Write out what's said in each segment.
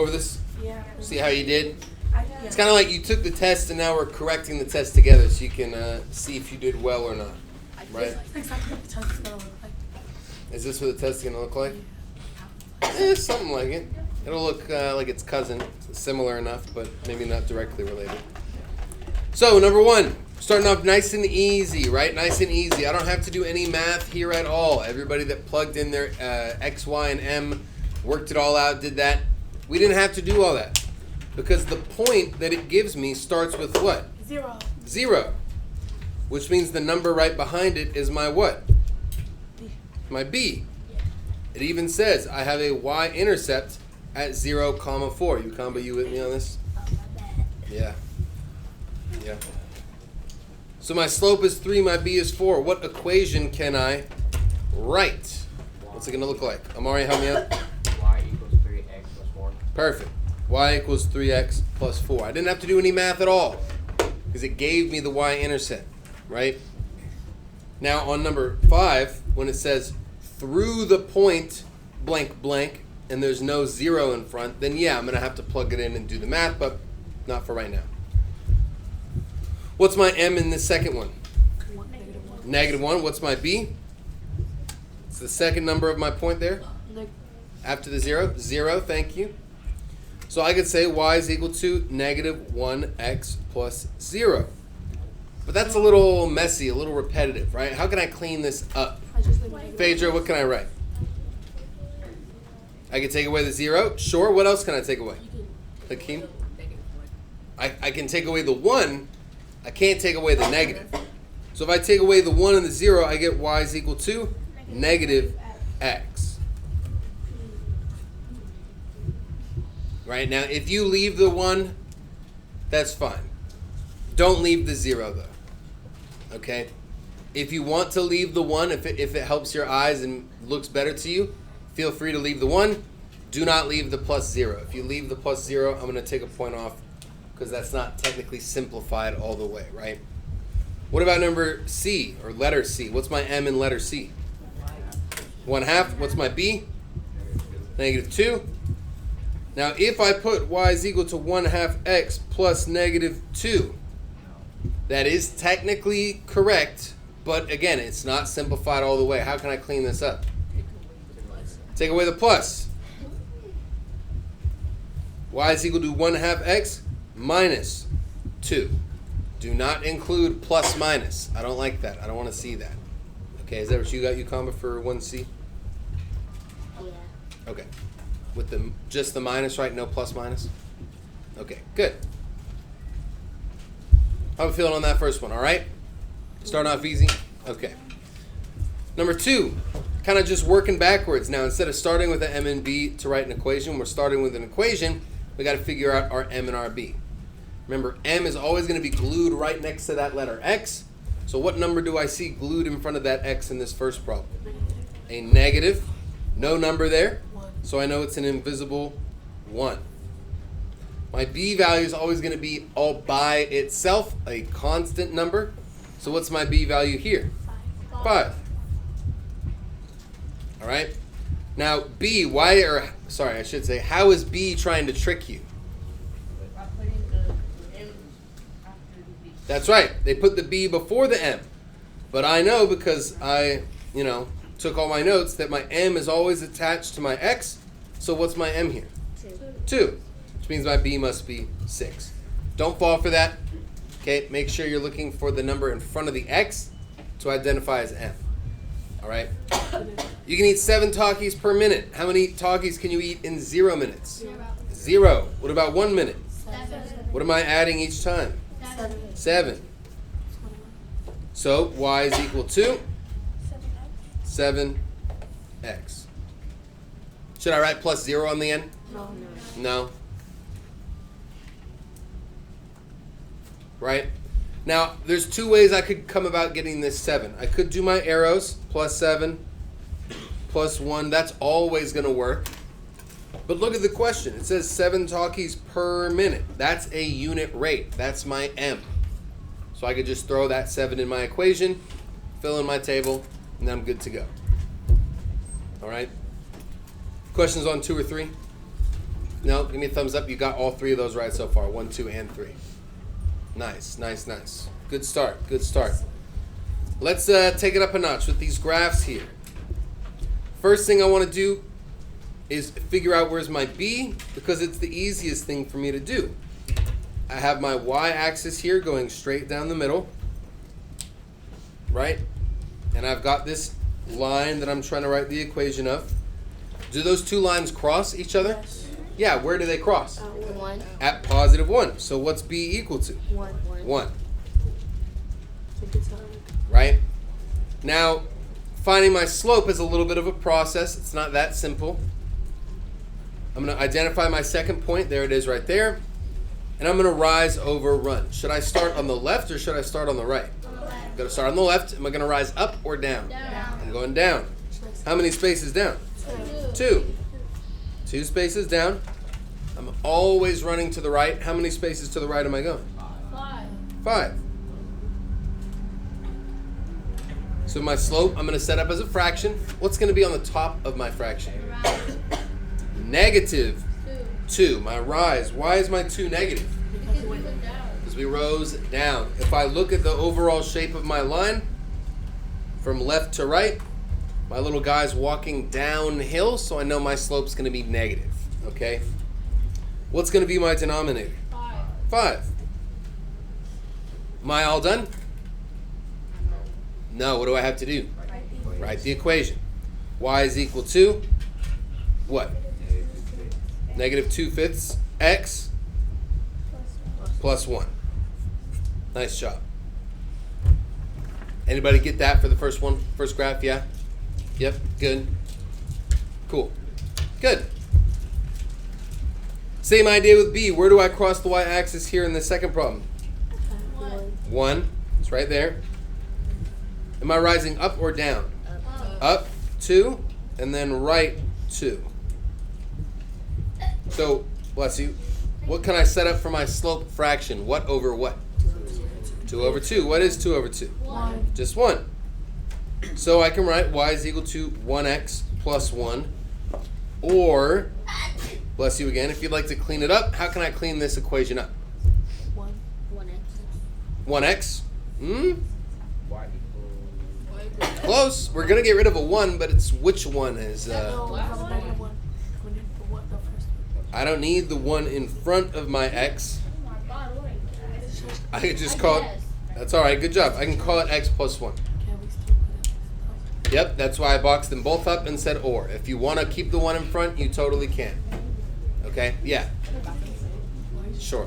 over this? Yeah. See how you did? Yeah. It's kind of like you took the test and now we're correcting the test together so you can see if you did well or not. Right? That's exactly what the test is going to look like. Is this what the test is going to look like? Something like it. It'll look like its cousin. It's similar enough, but maybe not directly related. So, number one, starting off nice and easy, right? Nice and easy. I don't have to do any math here at all. Everybody that plugged in their X, Y, and M, worked it all out, did that. We didn't have to do all that because the point that it gives me starts with what? 0. 0, which means the number right behind it is my what? B. My B. It even says I have a y-intercept at 0, 4. You with me on this? Yeah. Yeah. So my slope is 3, my b is 4. What equation can I write? What's it going to look like? Amari, help me out. Y equals 3x plus 4. Perfect. Y equals 3x plus 4. I didn't have to do any math at all because it gave me the y-intercept, right? Now on number 5, when it says through the point blank blank and there's no 0 in front, then yeah, I'm going to have to plug it in and do the math, but not for right now. What's my m in this second one? -1. What's my b? It's the second number of my point there. After the 0. 0, thank you. So I could say y is equal to -1x plus 0. But that's a little messy, a little repetitive, right? How can I clean this up? Phaedra, what can I write? I can take away the 0. Sure, what else can I take away? Hakeem? I can take away the 1. I can't take away the negative. So if I take away the 1 and the 0, I get y is equal to -x. Right? Now, if you leave the 1, that's fine. Don't leave the 0, though. Okay? If you want to leave the 1, if it helps your eyes and looks better to you, feel free to leave the 1. Do not leave the +0. If you leave the +0, I'm going to take a point off because that's not technically simplified all the way, right? What about number C, or letter C? What's my m in letter C? 1/2. What's my b? -2. Now, if I put y is equal to 1/2 x plus -2, that is technically correct, but again, it's not simplified all the way. How can I clean this up? Take away the plus. Y is equal to 1/2 x minus 2. Do not include plus minus. I don't like that. I don't want to see that. Okay, is that what you got, Yukamba, for 1C? Yeah. Okay. With just the minus, right? No plus minus? Okay, good. How are we feeling on that first one, all right? Starting off easy? Okay. Number 2, kind of just working backwards. Now, instead of starting with an m and b to write an equation, we're starting with an equation. We got to figure out our m and our b. Remember, m is always going to be glued right next to that letter x. So what number do I see glued in front of that x in this first problem? A negative. No number there. So I know it's an invisible 1. My b value is always going to be all by itself, a constant number. So what's my b value here? 5. All right. Now b, how is b trying to trick you? That's right. They put the b before the m. But I know because I, took all my notes that my m is always attached to my x. So what's my m here? 2. Which means my b must be 6. Don't fall for that. Okay, make sure you're looking for the number in front of the x to identify as m. All right? You can eat 7 Takis per minute. How many Takis can you eat in 0 minutes? 0. What about 1 minute? 7. What am I adding each time? 7. 7. So y is equal to 7x. Should I write +0 on the end? No. Right? Now, there's 2 ways I could come about getting this 7. I could do my arrows, +7, +1. That's always going to work. But look at the question. It says 7 Takis per minute. That's a unit rate. That's my m. So I could just throw that 7 in my equation, fill in my table, and I'm good to go. All right? Questions on 2 or 3? No, give me a thumbs up. You got all three of those right so far. 1, 2, and 3. Nice. Good start. Let's take it up a notch with these graphs here. First thing I want to do is figure out where's my B, because it's the easiest thing for me to do. I have my y-axis here going straight down the middle, right? And I've got this line that I'm trying to write the equation of. Do those two lines cross each other? Yes. Yeah, where do they cross? 1. At positive 1. So what's B equal to? 1. 1, Take your time. right? Now, finding my slope is a little bit of a process. It's not that simple. I'm going to identify my second point. There it is right there. And I'm going to rise over run. Should I start on the left or should I start on the right? I'm going to start on the left. Am I going to rise up or down? I'm going down. How many spaces down? 2. 2 spaces down. I'm always running to the right. How many spaces to the right am I going? 5. So my slope, I'm going to set up as a fraction. What's going to be on the top of my fraction? Negative 2. My rise. Why is my 2 negative? Because we rose down. If I look at the overall shape of my line, from left to right, my little guy's walking downhill, so I know my slope's going to be negative. Okay? What's going to be my denominator? 5. Am I all done? No, what do I have to do? Write the equation. Y is equal to what? Negative 2/5 x plus 1. Nice job. Anybody get that for the first one? First graph, yeah? Yep, good. Cool. Good. Same idea with B. Where do I cross the y-axis here in the second problem? 1. It's right there. Am I rising up or down? Up 2, and then right 2. So, bless you. What can I set up for my slope fraction? What over what? 2 over 2. What is 2 over 2? 1. Just 1. So I can write y is equal to 1x plus 1. Or, bless you again, if you'd like to clean it up, how can I clean this equation up? 1. 1x? Y equals Close. We're going to get rid of a 1, but it's which one is... No, we have a negative 1. We need the what? The first one. I don't need the 1 in front of my x. I could just call it... That's all right. Good job. I can call it x plus 1. Can we still put it? Yep, that's why I boxed them both up and said or. If you want to keep the 1 in front, you totally can. Okay? Yeah. Sure.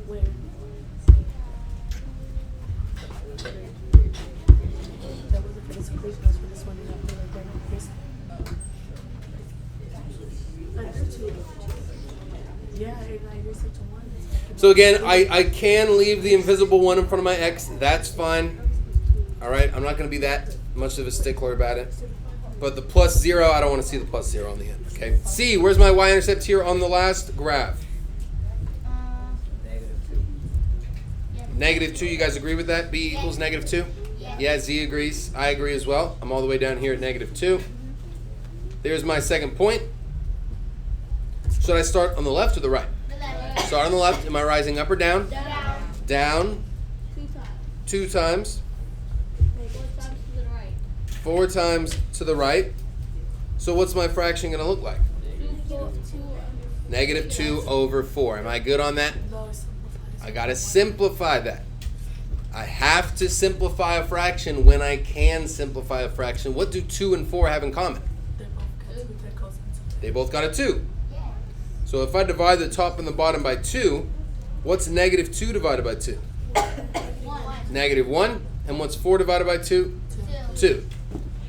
Where? That wasn't for this equation, that's for this one. You have to like bring up this. Yeah, I agree such a 1. So again, I can leave the invisible 1 in front of my x. That's fine. All right? I'm not going to be that much of a stickler about it. But the plus 0, I don't want to see the plus 0 on the end. Okay? C, where's my y-intercept here on the last graph? -2. -2, you guys agree with that? B equals -2? Yeah, Z agrees. I agree as well. I'm all the way down here at -2. There's my second point. Should I start on the left or the right? Start on the left. Am I rising up or down? Down. 2 times. 4 times to the right. So what's my fraction going to look like? -2 over 4. Am I good on that? No, it's simplified. I got to simplify that. I have to simplify a fraction when I can simplify a fraction. What do 2 and 4 have in common? They both got 2. They're close into They both got a 2. So if I divide the top and the bottom by 2, what's -2 divided by 2? -1. And what's 4 divided by 2? 2.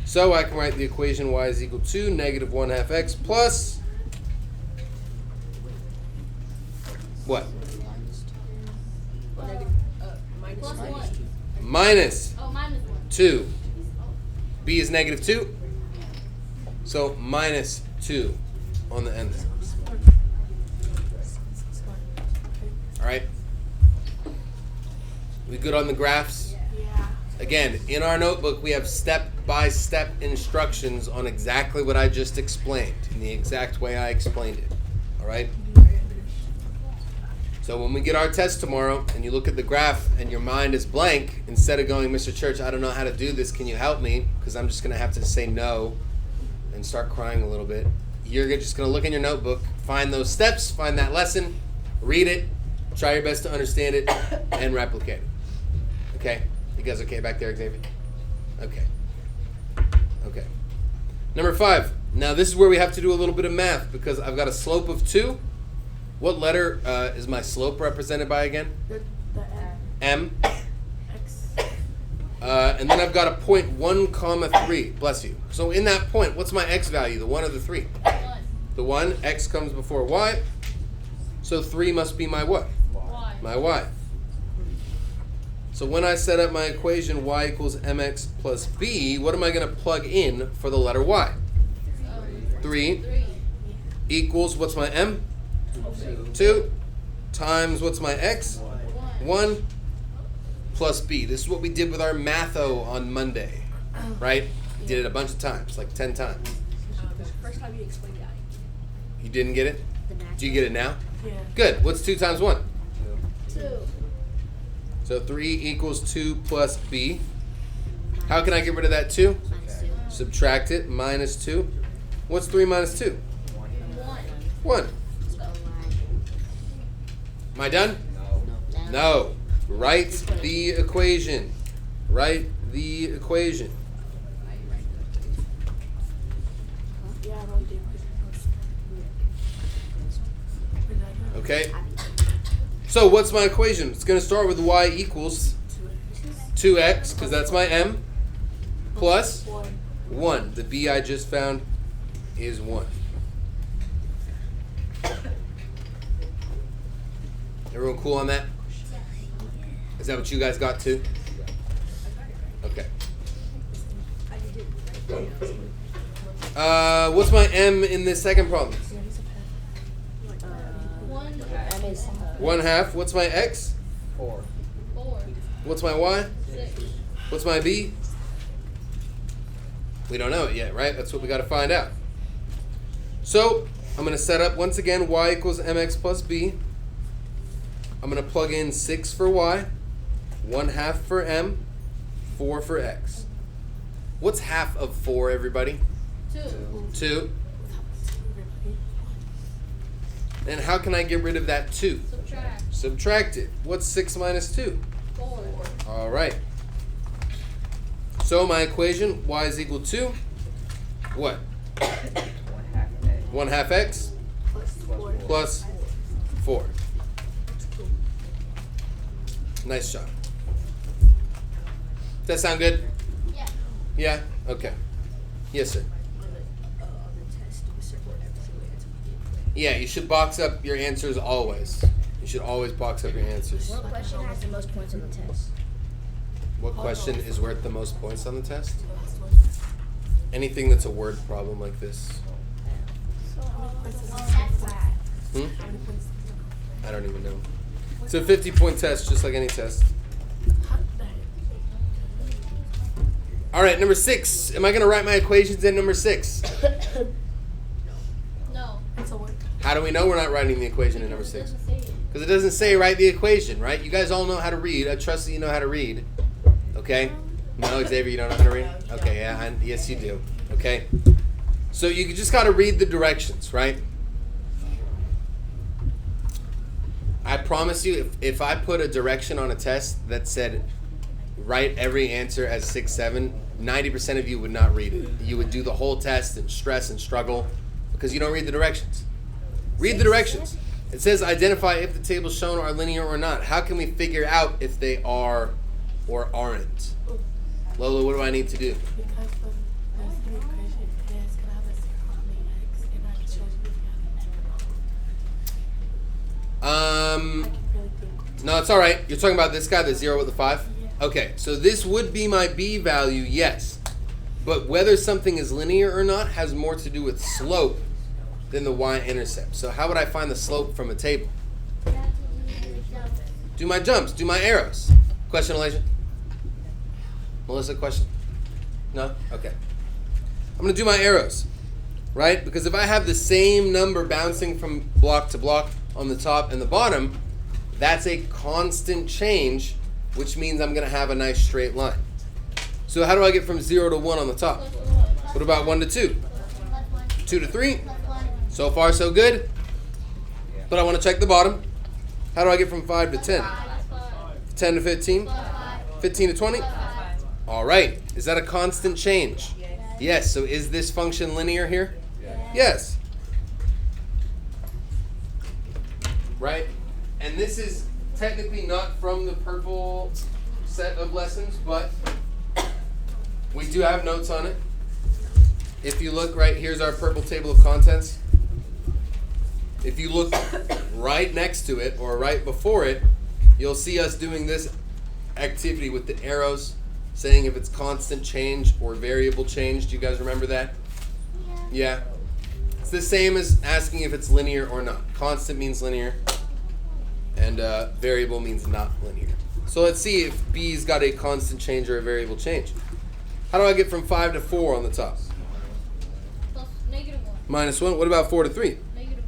So I can write the equation y is equal to -1/2 x plus what? Minus 2. B is -2. So -2 on the end there. All right. We good on the graphs? Yeah. Again, in our notebook, we have step step-by-step instructions on exactly what I just explained, in the exact way I explained it. All right? So when we get our test tomorrow and you look at the graph and your mind is blank, instead of going, Mr. Church, I don't know how to do this, can you help me? Because I'm just going to have to say no and start crying a little bit. You're just going to look in your notebook, find those steps, find that lesson, read it, try your best to understand it, and replicate it. Okay? You guys okay back there, Xavier? Okay. Okay. Number 5. Now this is where we have to do a little bit of math because I've got a slope of 2. What letter is my slope represented by again? The M. X. And then I've got a point 1 comma 3. Bless you. So in that point, what's my x value? The 1 or the 3? 1. The 1. X comes before y. So 3 must be my what? Y. My y. So when I set up my equation y equals mx plus b, what am I going to plug in for the letter y? 3 3. equals, what's my m? 2 times, what's my x? 1 plus b. This is what we did with our matho on Monday, right? We did it a bunch of times, like 10 times. First time you explained that. You didn't get it? Do you get it now? Yeah. Good. What's 2 times 1? 2. So 3 equals 2 plus b. How can I get rid of that 2? Minus 2. Subtract it, minus 2. What's 3 minus 2? 1. 1. So y. Am I done? No. No. Write the equation. Write the equation. Yeah, I wrote the equation. Okay? So what's my equation? It's going to start with y equals 2x, because that's my m, plus 1. The b I just found is 1. Everyone cool on that? Is that what you guys got too? Okay. What's my m in this second problem? 1. M is 1/2. What's my x? 4. 4. What's my y? 6. What's my b? We don't know it yet, right? That's what we got to find out. So I'm going to set up once again y equals mx plus b. I'm going to plug in 6 for y, 1/2 for m, 4 for x. What's half of 4, everybody? 2. 2. And how can I get rid of that 2? Subtract. Subtract it. What's 6 minus 2? 4. All right. So my equation, y is equal to what? 1/2 x. 1/2 x Plus 4. plus 4. Nice job. Does that sound good? Yeah. Yeah? Okay. Yes, sir. Yeah, you should box up your answers always. You should always box up your answers. What question has the most points on the test? What question is worth the most points on the test? Anything that's a word problem like this. Hmm? I don't even know. It's a 50-point test, just like any test. All right, number 6. Am I going to write my equations in number 6? No. It's a word. How do we know we're not writing the equation in number 6? Doesn't say it. Because it doesn't say write the equation, right? You guys all know how to read. I trust that you know how to read. Okay? No, Xavier, you don't know how to read? Okay, yeah, yes you do. Okay? So you just got to read the directions, right? I promise you, if I put a direction on a test that said write every answer as 6, 7, 90% of you would not read it. You would do the whole test and stress and struggle because you don't read the directions. Read the directions. It says identify if the tables shown are linear or not. How can we figure out if they are or aren't? Lola, what do I need to do? Because there's the equation, it's gonna have a 0 on the x, and that shows you if you have an I can really think. No, it's all right. You're talking about this guy, the 0 with the 5? Okay, so this would be my b value, yes. But whether something is linear or not has more to do with slope than the y-intercept. So how would I find the slope from a table? Do my jumps, do my arrows. Question, Elijah? Melissa, question? No? Okay. I'm going to do my arrows, right? Because if I have the same number bouncing from block to block on the top and the bottom, that's a constant change, which means I'm going to have a nice straight line. So how do I get from 0 to 1 on the top? What about 1 to 2? 2 to 3? So far, so good. But I want to check the bottom. How do I get from 5 to 10? 10 to 15? 15 to 20? All right. Is that a constant change? Yes. So is this function linear here? Yes. Right? And this is technically not from the purple set of lessons, but we do have notes on it. If you look right, here's our purple table of contents. If you look right next to it or right before it, you'll see us doing this activity with the arrows, saying if it's constant change or variable change. Do you guys remember that? Yeah. It's the same as asking if it's linear or not. Constant means linear, and variable means not linear. So let's see if B's got a constant change or a variable change. How do I get from 5 to 4 on the top? Plus -1. -1. What about 4 to 3? -1.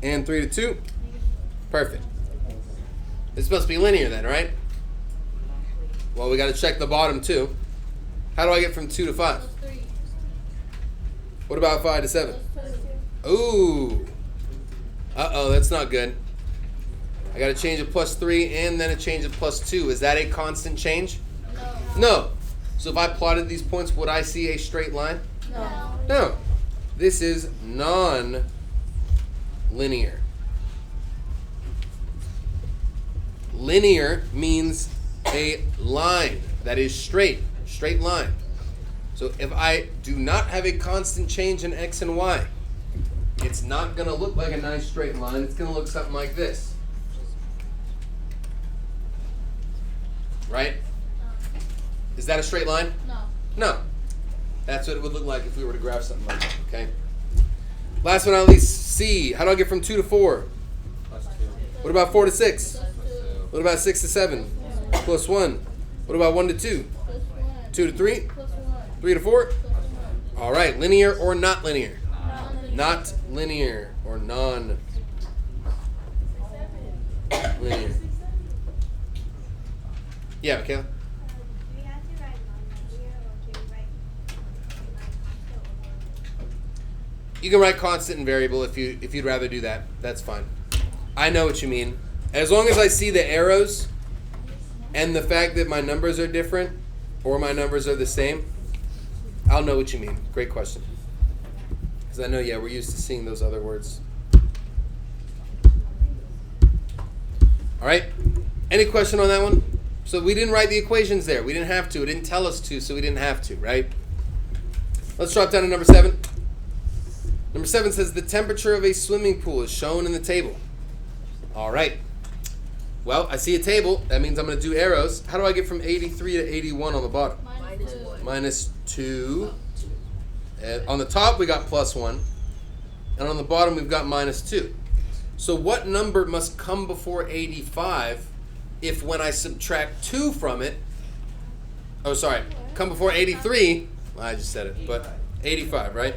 And 3 to 2? Perfect. This must be linear then, right? Well, we got to check the bottom too. How do I get from 2 to 5? Plus 3. What about 5 to 7? Plus 2. Ooh. Uh-oh, that's not good. I got to change a +3 and then a change of +2. Is that a constant change? No. So if I plotted these points, would I see a straight line? No. No. This is non-linear. Linear means a line that is straight line. So if I do not have a constant change in x and y, it's not going to look like a nice straight line. It's going to look something like this. Right? Is that a straight line? No. No. That's what it would look like if we were to graph something like that, okay? Last but not least, C. How do I get from 2 to 4? Plus 2. What about 4 to 6? Plus 2. What about 6 to 7? Plus 1. What about 1 to 2? Plus 1. 2 to 3? Plus 1. 3 to 4? Plus 1. All right, linear or not linear? Non-linear. Not linear or non-linear. Yeah, Michaela? Do we have to write non-linear or can we write constant or You can write constant and variable if you'd rather do that. That's fine. I know what you mean. As long as I see the arrows and the fact that my numbers are different or my numbers are the same, I'll know what you mean. Great question. Because I know, yeah, we're used to seeing those other words. All right. Any question on that one? So we didn't write the equations there. We didn't have to. It didn't tell us to, so we didn't have to, right? Let's drop down to number 7. Number 7 says the temperature of a swimming pool is shown in the table. All right. Well, I see a table. That means I'm going to do arrows. How do I get from 83 to 81 on the bottom? -2. -2. On the top, we got +1. And on the bottom, we've got -2. So what number must come before 85 if when I subtract 2 from it, oh, sorry, come before 83, well, I just said it, but 85, right?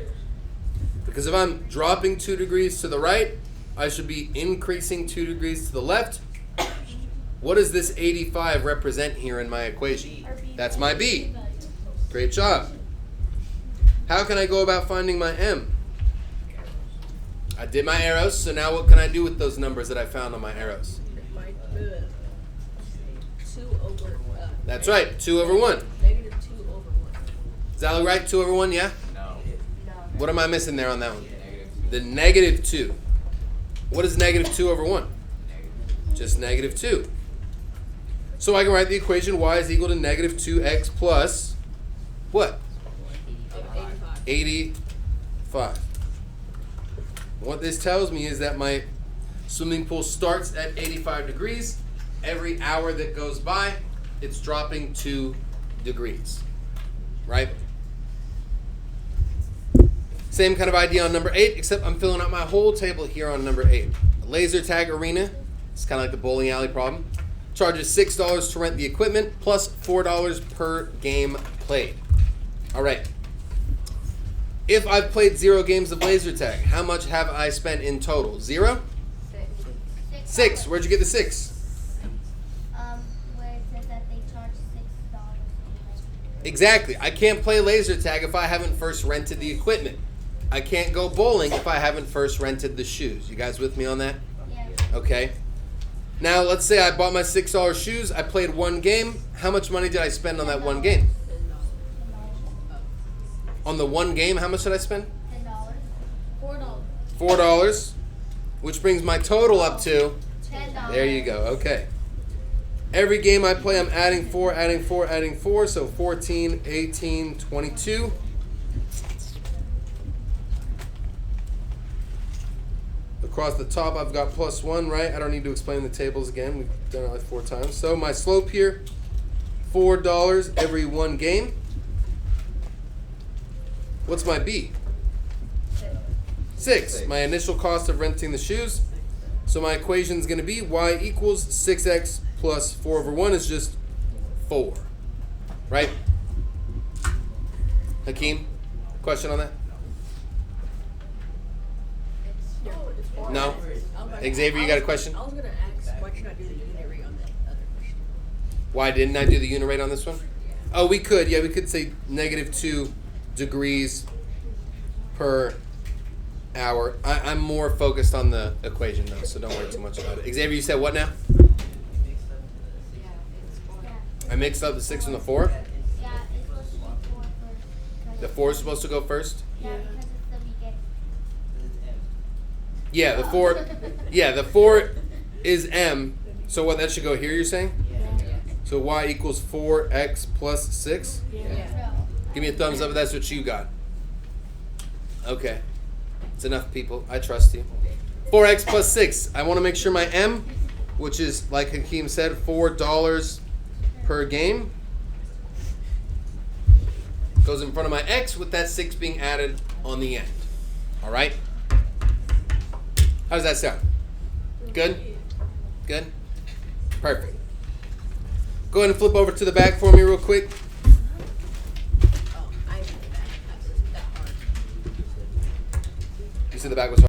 Because if I'm dropping 2 degrees to the right, I should be increasing 2 degrees to the left. What does this 85 represent here in my equation? That's my B. Great job. How can I go about finding my M? I did my arrows, so now what can I do with those numbers that I found on my arrows? 2 over. That's right, 2 over 1. Negative 2 over 1. Does that look right? 2 over 1, yeah? No. What am I missing there on that one? -2. The -2. What is -2 over 1? Just -2. So I can write the equation y is equal to -2x plus what? 85. What this tells me is that my swimming pool starts at 85 degrees. Every hour that goes by, it's dropping 2 degrees, right? Same kind of idea on number 8, except I'm filling out my whole table here on number 8. Laser tag arena, it's kind of like the bowling alley problem. Charges $6 to rent the equipment plus $4 per game played. All right. If I've played 0 games of laser tag, how much have I spent in total? 0? 6. Where'd you get the 6? Where it says that they charge $6. Exactly. I can't play laser tag if I haven't first rented the equipment. I can't go bowling if I haven't first rented the shoes. You guys with me on that? Yeah. Okay. Now, let's say I bought my $6 shoes. I played 1 game. How much money did I spend on that 1 game? On the 1 game, how much did I spend? $10. $4. Which brings my total up to... $10. There you go. Okay. Every game I play, I'm adding 4, adding 4, adding 4. So 14, 18, 22. Across the top, I've got +1, right? I don't need to explain the tables again. We've done it like 4 times. So my slope here, $4 every 1 game. What's my B? 6. My initial cost of renting the shoes. So my equation is going to be y equals 6x plus 4/1 is just 4. Right? Hakeem, question on that? No? Xavier, you got a question? I was gonna ask, why'd you not do the unit rate on that other question? Why didn't I do the unit rate on this one? Oh, we could. Yeah, we could say -2 degrees per hour. I'm more focused on the equation, though, so don't worry too much about it. Xavier, you said what now? I mixed up the 6 and the 4? Yeah, it's supposed to be 4 first. The 4 is supposed to go first? Yeah, because it's the beginning. Yeah, the 4. Yeah, the 4 is M. So what? That should go here. You're saying? So y equals 4x plus 6. No. Give me a thumbs up if that's what you got. Okay, it's enough, people. I trust you. 4x plus 6. I want to make sure my M, which is like Hakeem said, $4 per game, goes in front of my x with that 6 being added on the end. All right. How does that sound? Good? Good? Perfect. Go ahead and flip over to the back for me real quick. Oh, I did that. That was that hard. You said the back was hard.